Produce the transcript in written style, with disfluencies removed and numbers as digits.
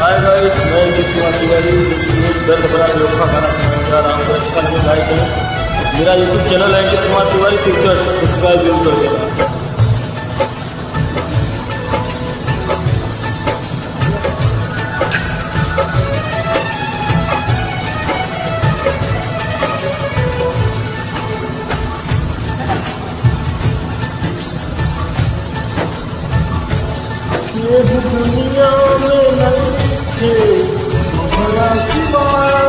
Hi guys, मैं नितिन तिवारी दर्द भरा अनोखा गाना सुनाने जा रहा हूँ। अच्छा लगे लाइक करें। मेरा यूट्यूब चैनल है नितिन तिवारी पिक्चर्स, सब्सक्राइब जरूर कर देना। ये दुनिया में नहीं थे भला की बात।